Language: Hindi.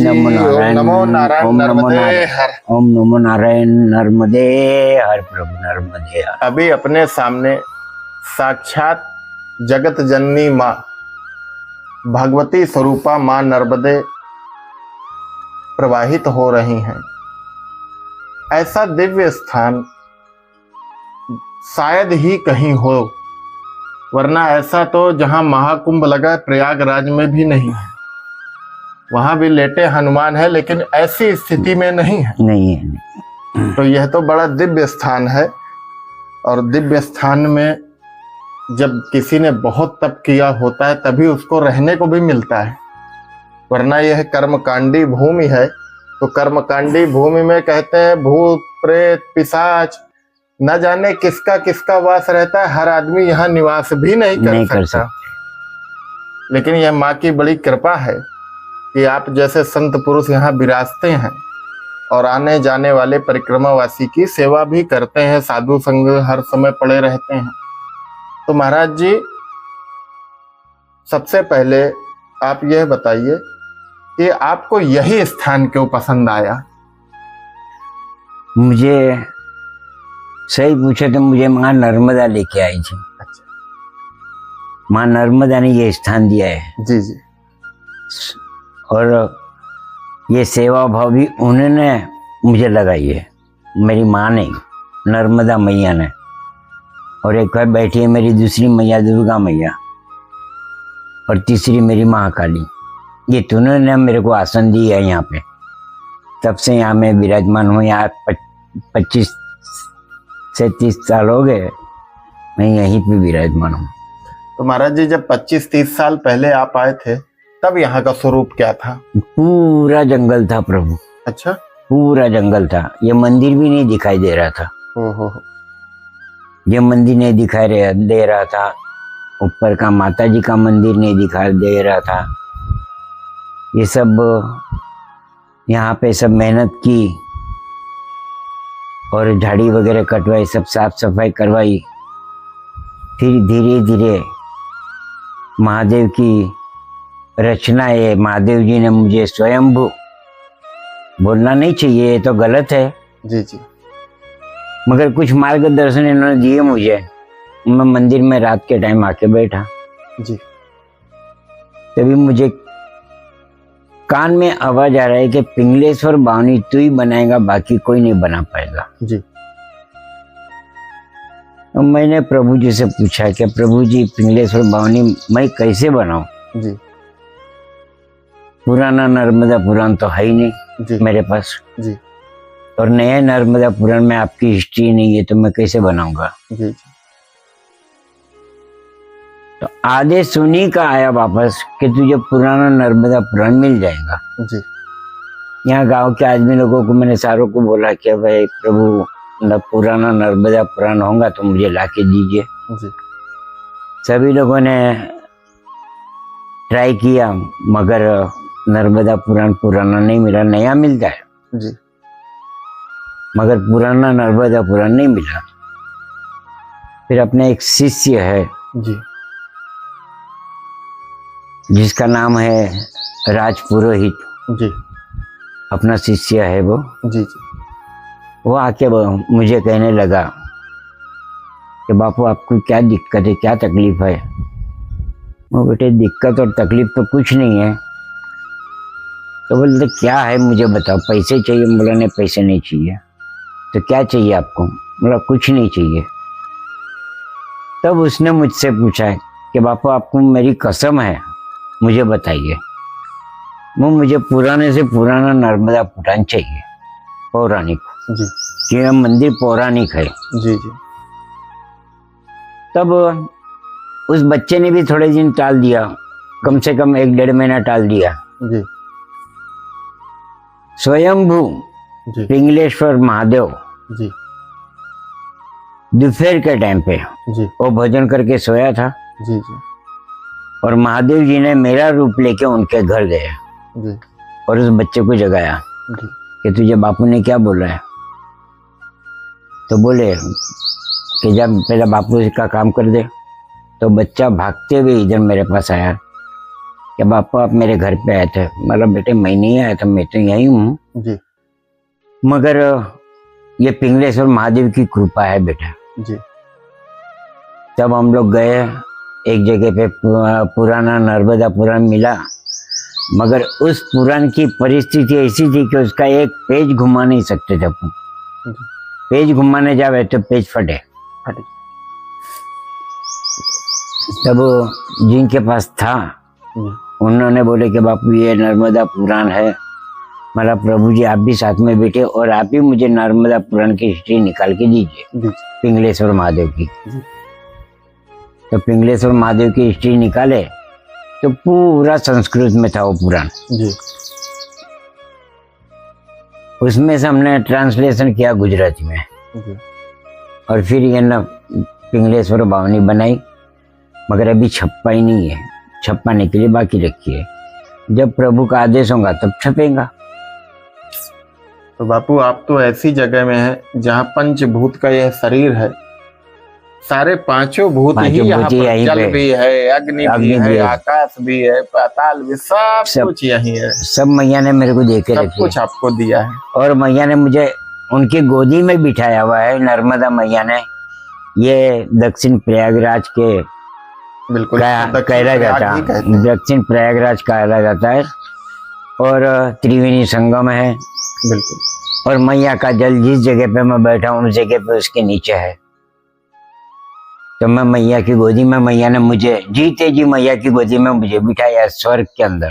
नमो नारायण। ओम नमो नारायण ओम नमो नर्मदे नारायण। हर। ओम नमो नारायण नर्मदे हर प्रभु नर्मदे हर। अभी अपने सामने साक्षात जगत जननी माँ भगवती स्वरूपा माँ नर्मदे प्रवाहित हो रही हैं। ऐसा दिव्य स्थान शायद ही कहीं हो, वरना ऐसा तो जहां महाकुंभ लगा प्रयागराज में भी नहीं है। वहां भी लेटे हनुमान है, लेकिन ऐसी स्थिति में नहीं है। नहीं है। तो यह तो बड़ा दिव्य स्थान है। और दिव्य स्थान में जब किसी ने बहुत तप किया होता है तभी उसको रहने को भी मिलता है, वरना यह कर्मकांडी भूमि है। तो कर्मकांडी भूमि में कहते हैं भूत प्रेत पिशाच न जाने किसका किसका वास रहता है। हर आदमी यहाँ निवास भी नहीं कर सकता। लेकिन यह माँ की बड़ी कृपा है कि आप जैसे संत पुरुष यहाँ विराजते हैं और आने जाने वाले परिक्रमावासी की सेवा भी करते हैं, साधु संग हर समय पड़े रहते हैं। तो महाराज जी, सबसे पहले आप यह बताइए कि आपको यही स्थान क्यों पसंद आया? मुझे सही पूछे तो मुझे माँ नर्मदा लेके आई थी। अच्छा। माँ नर्मदा ने ये स्थान दिया है। जी जी। और ये सेवा भाव भी उन्होंने मुझे लगाई है, मेरी माँ ने, नर्मदा मैया ने। और एक बार बैठी है मेरी दूसरी मैया दुर्गा मैया, और तीसरी मेरी महाकाली। ये तीनों ने मेरे को आसन दी है यहाँ पे। तब से यहाँ मैं विराजमान हूँ। यहाँ 25 से 30 साल हो गए मैं यहीं पे विराजमान हूँ। तो महाराज जी, जब 25-30 साल पहले आप आए थे तब यहाँ का स्वरूप क्या था? पूरा जंगल था प्रभु। अच्छा। पूरा जंगल था। ये मंदिर भी नहीं दिखाई दे रहा था। ओहो। ये मंदिर नहीं दिखाई दे रहा था। ऊपर का माता जी का मंदिर नहीं दिखाई दे रहा था। ये सब यहाँ पे सब मेहनत की और झाड़ी वगैरह कटवाई, सब साफ सफाई करवाई। फिर धीरे धीरे महादेव की रचना है। महादेव जी ने मुझे स्वयंभू, बोलना नहीं चाहिए, ये तो गलत है जी जी, मगर कुछ मार्गदर्शन इन्होंने दिए मुझे। मैं मंदिर में रात के टाइम आके बैठा जी। तभी मुझे कान में आवाज आ रहा है कि पिंगलेश्वर बावनी तू ही बनाएगा, बाकी कोई नहीं बना पाएगा जी। तो मैंने प्रभु जी से पूछा कि प्रभु जी, पिंगलेश्वर बावनी मैं कैसे बनाऊं? जी पुराना नर्मदा पुराण तो है ही नहीं जी मेरे पास, जी और नया नर्मदा पुराण में आपकी हिस्ट्री नहीं है, तो मैं कैसे बनाऊंगा? जी जी। तो आदेश उन्हीं का आया वापस कि तुझे पुराना नर्मदा पुराण मिल जाएगा। जी। यहाँ गांव के आदमी लोगों को मैंने सारों को बोला कि भाई प्रभु, पुराना नर्मदा पुराण होगा तो मुझे लाके दीजिए। जी। सभी लोगों ने ट्राई किया, मगर नर्मदा पुराण पुराना नहीं मिला। नया मिलता है जी। मगर पुराना नर्मदा पुराण नहीं मिला। फिर अपने एक शिष्य है जी जिसका नाम है राज पुरोहित, जी अपना शिष्य है वो। जी जी। वो आके मुझे कहने लगा कि बापू आपको क्या दिक्कत है, क्या तकलीफ है? वो बेटे, दिक्कत और तकलीफ तो कुछ नहीं है। तो बोलते क्या है मुझे बताओ, पैसे चाहिए? बोला नहीं, पैसे नहीं चाहिए। तो क्या चाहिए आपको? बोला कुछ नहीं चाहिए। तब उसने मुझसे पूछा कि बापू आपको मेरी कसम है, मुझे बताइए। वो मुझे पुराने से पुराना नर्मदा पुराण चाहिए, पौराणिक, जी कि यह मंदिर पौराणिक है। जी जी। तब उस बच्चे ने भी थोड़े दिन टाल दिया, कम से कम 1-1.5 महीना टाल दिया। जी स्वयंभू जी पिंगलेश्वर महादेव जी दोपहर के टाइम पे जी वो भजन करके सोया था, जी जी और महादेव जी ने मेरा रूप लेके उनके घर गए जी और उस बच्चे को जगाया जी। कि तुझे बापू ने क्या बोला है? तो बोले कि जब पहले बापू का काम कर दे। तो बच्चा भागते हुए इधर मेरे पास आया कि बापू आप मेरे घर पे आए थे। मतलब बेटे मैं नहीं आया था, मैं तो यही हूँ, जी मगर ये पिंगलेश्वर महादेव की कृपा है बेटा। जी तब हम लोग गए, एक जगह पे पुराना नर्मदा पुराण मिला, मगर उस पुराण की परिस्थिति ऐसी थी कि उसका एक पेज घुमा नहीं सकते थे अपन। जी। पेज घुमाने जावे तो पेज फटे। फटे। तब जिनके पास था जी उन्होंने बोले कि बापू ये नर्मदा पुराण है, मतलब प्रभु जी आप भी साथ में बैठे और आप ही मुझे नर्मदा पुराण की हिस्ट्री निकाल के दीजिए जी पिंगलेश्वर महादेव की। जी तो पिंगलेश्वर महादेव की हिस्ट्री निकाले तो पूरा संस्कृत में था वो पुराण। जी उसमें से हमने ट्रांसलेशन किया गुजराती में, जी और फिर ये ना पिंगलेश्वर बावनी बनाई, मगर अभी छपा ही नहीं है, छपाने के लिए बाकी रखी है। जब प्रभु का आदेश होगा तब छपेगा। तो बापू आप तो ऐसी जगह में हैं जहाँ पंचभूत का यह शरीर है, सारे पांचों भूत ही पांचों यहाँ भूत ही पर, यहीं जल पे। भी है, अग्नि भी है, है। आकाश भी है, पाताल भी, सब सब- कुछ यही है। सब मैया ने मेरे को दे के सब रखी कुछ आपको दिया है। है, और मैया ने मुझे उनकी गोदी में बिठाया हुआ है। नर्मदा मैया ने, ये दक्षिण प्रयागराज के बिल्कुल कहला दक्षिण जाता प्रयाग ही कहते है, हैं। दक्षिण प्रयागराज कहला जाता है, और त्रिवेणी संगम है, बिल्कुल और मैया का जल जिस जगह पे मैं बैठा हूँ उस जगह पे उसके नीचे है। तो मैं मैया की गोदी में, मैया ने मुझे जीते जी मैया की गोदी में मुझे बिठाया स्वर्ग के अंदर।